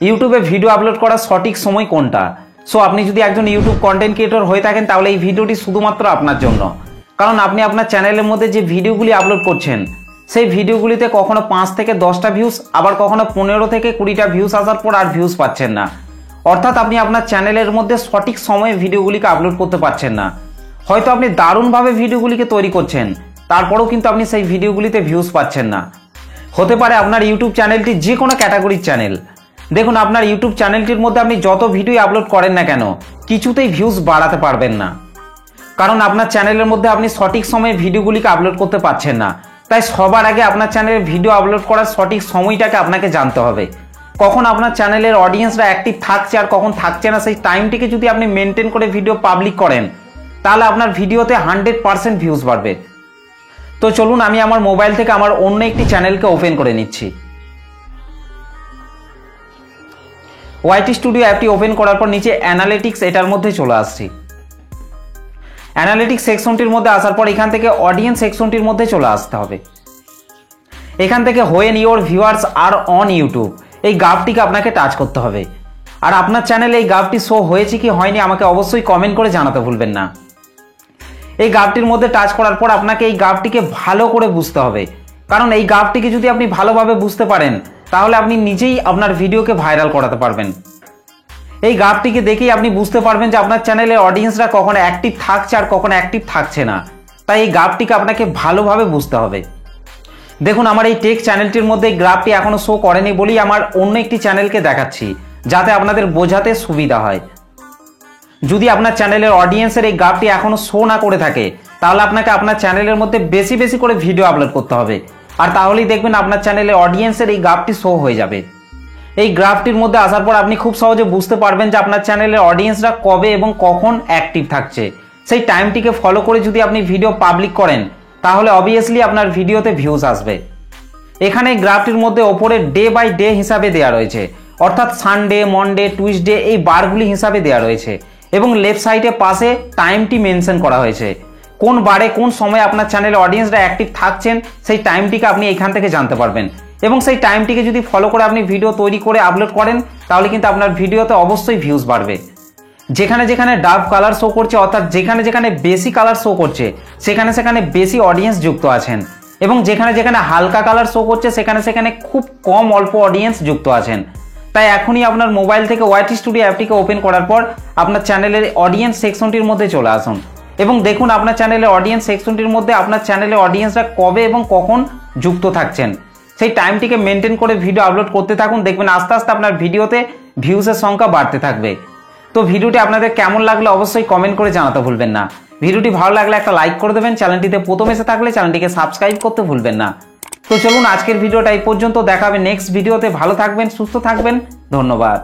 ইউটিউবে video upload করার সঠিক সময় কোনটা? সো আপনি যদি একজন ইউটিউব কন্টেন্ট ক্রিয়েটর হয়ে থাকেন তাহলে এই ভিডিওটি শুধুমাত্র আপনার জন্য। কারণ আপনি আপনার চ্যানেলের মধ্যে যে ভিডিওগুলি আপলোড করছেন সেই ভিডিওগুলিতে কখনো 5 থেকে 10টা ভিউজ, আবার কখনো 15 থেকে 20টা ভিউজ আসার পর আর ভিউজ পাচ্ছেন না। অর্থাৎ আপনি আপনার চ্যানেলের মধ্যে সঠিক সময়ে ভিডিওগুলিকে আপলোড করতে পারছেন না। হয়তো আপনি দারুণভাবে ভিডিওগুলিকে তৈরি করছেন, তারপরেও কিন্তু আপনি সেই ভিডিওগুলিতে ভিউজ পাচ্ছেন না। হতে পারে আপনার ইউটিউব চ্যানেলটি যে কোনো ক্যাটাগরির চ্যানেল। দেখুন, আপনার ইউটিউব চ্যানেলটির মধ্যে আপনি যত ভিডিও আপলোড করেন না কেন, কিছুতেই ভিউজ বাড়াতে পারবেন না। কারণ আপনার চ্যানেলের মধ্যে আপনি সঠিক সময়ে ভিডিওগুলিকে আপলোড করতে পারছেন না। তাই সবার আগে আপনার চ্যানেলে ভিডিও আপলোড করার সঠিক সময়টাকে আপনাকে জানতে হবে। কখন আপনার চ্যানেলের অডিয়েন্সরা অ্যাক্টিভ থাকছে আর কখন থাকছে না, সেই টাইমটিকে যদি আপনি মেনটেন করে ভিডিও পাবলিক করেন তাহলে আপনার ভিডিওতে 100% ভিউজ বাড়বে। তো চলুন আমি আমার মোবাইল থেকে আমার অন্য একটি চ্যানেলকে ওপেন করে নিচ্ছি। ওয়াইটি স্টুডিও অ্যাপটি ওপেন করার পর নিচে অ্যানালিটিক্স এটার মধ্যে চলে আসছি। অ্যানালিটিক্স সেকশনটির মধ্যে আসার পর এখান থেকে অডিয়েন্স সেকশনটির মধ্যে চলে আসতে হবে। এখান থেকে when your viewers are on YouTube এই গ্রাফটিকে আপনাকে টাচ করতে হবে। আর আপনার চ্যানেলে এই গ্রাফটি শো হয়েছে কি হয়নি আমাকে অবশ্যই কমেন্ট করে জানাতে ভুলবেন না। এই গ্রাফটির মধ্যে টাচ করার পর আপনাকে এই গ্রাফটিকে ভালো করে বুঝতে হবে। কারণ এই গ্রাফটিকে যদি আপনি ভালোভাবে বুঝতে পারেন তাহলে আপনি নিজেই আপনার ভিডিওকে ভাইরাল করাতে পারবেন। এই গ্রাফটিকে দেখেই আপনি বুঝতে পারবেন যে আপনার চ্যানেলের অডিয়েন্সরা কখন অ্যাক্টিভ থাকছে আর কখন অ্যাক্টিভ থাকছে না। তাই এই গ্রাফটিকে আপনাকে ভালোভাবে বুঝতে হবে। দেখুন, আমার এই টেক চ্যানেলটির মধ্যে এই গ্রাফটি এখনো শো করেনি বলেই আমার অন্য একটি চ্যানেলকে দেখাচ্ছি, যাতে আপনাদের বোঝাতে সুবিধা হয়। যদি আপনার চ্যানেলের অডিয়েন্সের এই গ্রাফটি এখনো শো না করে থাকে তাহলে আপনাকে আপনার চ্যানেলের মধ্যে বেশি বেশি করে ভিডিও আপলোড করতে হবে। আর তাহলেই দেখবেন আপনার চ্যানেলের অডিয়েন্সের এই গ্রাফটি শো হয়ে যাবে। এই গ্রাফটির মধ্যে আসার পর আপনি খুব সহজে বুঝতে পারবেন যে আপনার চ্যানেলের অডিয়েন্সরা কবে এবং কখন অ্যাক্টিভ থাকছে। সেই টাইমটিকে ফলো করে যদি আপনি ভিডিও পাবলিক করেন তাহলে অবভিয়াসলি আপনার ভিডিওতে ভিউজ আসবে। এখানে গ্রাফটির মধ্যে ওপরে ডে বাই ডে হিসাবে দেওয়া রয়েছে, অর্থাৎ সানডে, মনডে, টুইসডে এই বারগুলি হিসাবে দেওয়া রয়েছে এবং লেফট সাইডে পাশে টাইমটি মেনশন করা হয়েছে। কোন বারে কোন সময় আপনার চ্যানেলে অডিয়েন্সরা অ্যাক্টিভ থাকছেন সেই টাইমটিকে আপনি এখান থেকে জানতে পারবেন এবং সেই টাইমটিকে যদি ফলো করে আপনি ভিডিও তৈরি করে আপলোড করেন তাহলে কিন্তু আপনার ভিডিওতে অবশ্যই ভিউজ বাড়বে। যেখানে যেখানে ডার্ক কালার শো করছে, অর্থাৎ যেখানে যেখানে বেশি কালার শো করছে সেখানে সেখানে বেশি অডিয়েন্স যুক্ত আছেন এবং যেখানে যেখানে হালকা কালার শো করছে সেখানে সেখানে খুব কম অল্প অডিয়েন্স যুক্ত আছেন। তাই এখনই আপনার মোবাইল থেকে ওয়াইটি স্টুডিও অ্যাপটিকে ওপেন করার পর আপনার চ্যানেলের অডিয়েন্স সেকশনটির মধ্যে চলে আসুন এবং দেখুন আপনার চ্যানেলের অডিয়েন্স সেকশনটির মধ্যে আপনার চ্যানেলের অডিয়েন্সরা কবে এবং কখন যুক্ত থাকছেন সেই টাইমটিকে মেনটেন করে ভিডিও আপলোড করতে থাকুন। দেখবেন আস্তে আস্তে আপনার ভিডিওতে ভিউজের সংখ্যা বাড়তে থাকবে। তো ভিডিওটি আপনাদের কেমন লাগলো অবশ্যই কমেন্ট করে জানাতে ভুলবেন না। ভিডিওটি ভালো লাগলে একটা লাইক করে দেবেন। চ্যানেলটিতে প্রথম এসে থাকলে চ্যানেলটিকে সাবস্ক্রাইব করতে ভুলবেন না। তো চলুন আজকের ভিডিওটা এই পর্যন্ত, দেখা হবে নেক্সট ভিডিওতে। ভালো থাকবেন, সুস্থ থাকবেন, ধন্যবাদ।